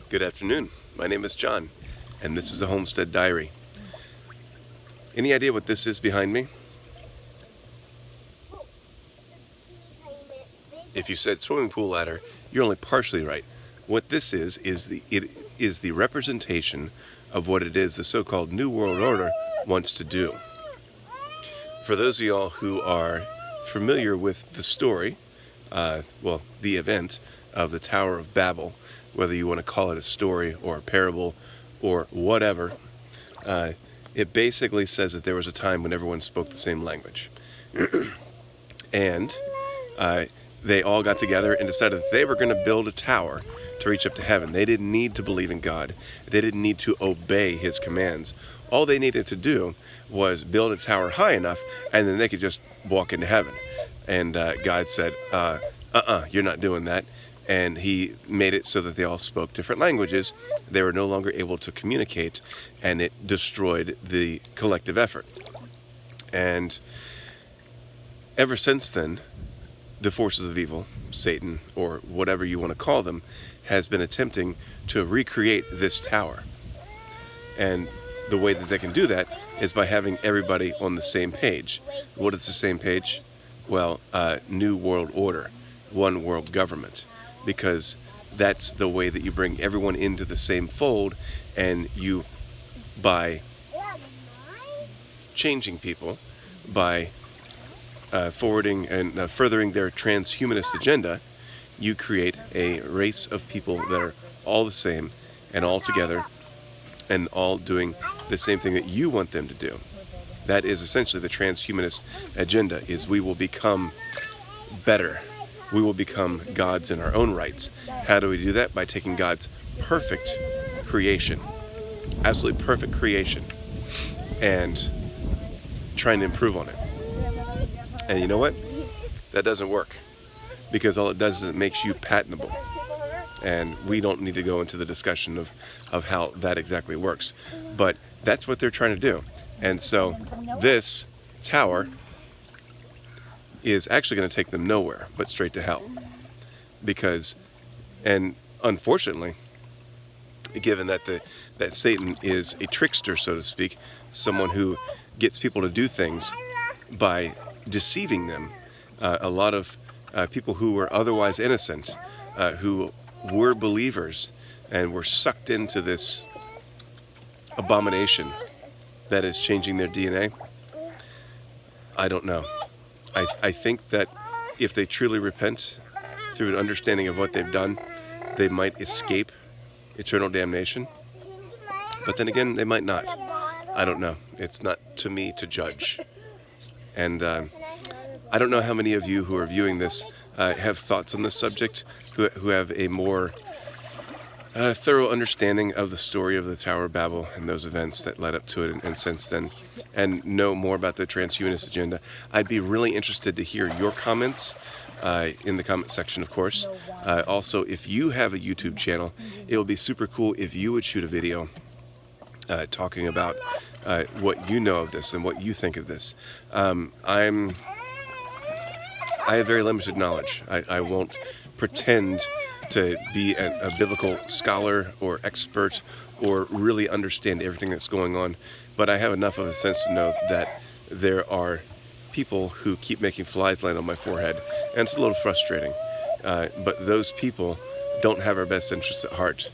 Good afternoon. My name is John, and this is the Homestead Diary. Any idea what this is behind me? If you said swimming pool ladder, you're only partially right. What this is the representation of what it is the so-called New World Order wants to do. For those of y'all who are familiar with the story, the event of the Tower of Babel, whether you want to call it a story or a parable or whatever, it basically says that there was a time when everyone spoke the same language. And they all got together and decided that they were going to build a tower to reach up to heaven. They didn't need to believe in God. They didn't need to obey His commands. All they needed to do was build a tower high enough, and then they could just walk into heaven. And God said, you're not doing that. And He made it so that they all spoke different languages. They were no longer able to communicate, and it destroyed the collective effort. And ever since then, the forces of evil, Satan, or whatever you want to call them, has been attempting to recreate this tower. And the way that they can do that is by having everybody on the same page. What is the same page? Well, New World Order, one world government, because that's the way that you bring everyone into the same fold, and you, by changing people, by forwarding and furthering their transhumanist agenda, you create a race of people that are all the same and all together and all doing the same thing that you want them to do. That is essentially the transhumanist agenda, is we will become better. We will become gods in our own rights. How do we do that? By taking God's perfect creation, absolutely perfect creation, and trying to improve on it. And you know what? That doesn't work, because all it does is it makes you patentable. And we don't need to go into the discussion of how that exactly works. But that's what they're trying to do. And so this tower is actually going to take them nowhere but straight to hell. Because, and unfortunately, given that that Satan is a trickster, so to speak, someone who gets people to do things by deceiving them, a lot of people who were otherwise innocent, who were believers and were sucked into this abomination that is changing their DNA, I don't know. I think that if they truly repent through an understanding of what they've done, they might escape eternal damnation. But then again, they might not. I don't know. It's not to me to judge. And I don't know how many of you who are viewing this have thoughts on this subject, who have a more thorough understanding of the story of the Tower of Babel and those events that led up to it and since then, and know more about the transhumanist agenda. I'd be really interested to hear your comments in the comment section, of course. Also, if you have a YouTube channel, it would be super cool if you would shoot a video talking about what you know of this and what you think of this. I have very limited knowledge. I won't pretend to be a biblical scholar or expert or really understand everything that's going on, but I have enough of a sense to know that there are people who keep making flies land on my forehead, and it's a little frustrating. But those people don't have our best interests at heart,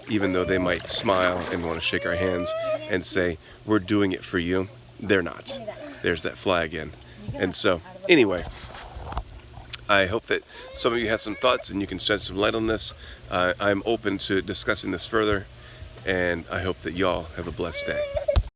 even though they might smile and want to shake our hands and say, we're doing it for you. They're not. There's that fly again. And so, anyway, I hope that some of you have some thoughts and you can shed some light on this. I'm open to discussing this further, and I hope that y'all have a blessed day.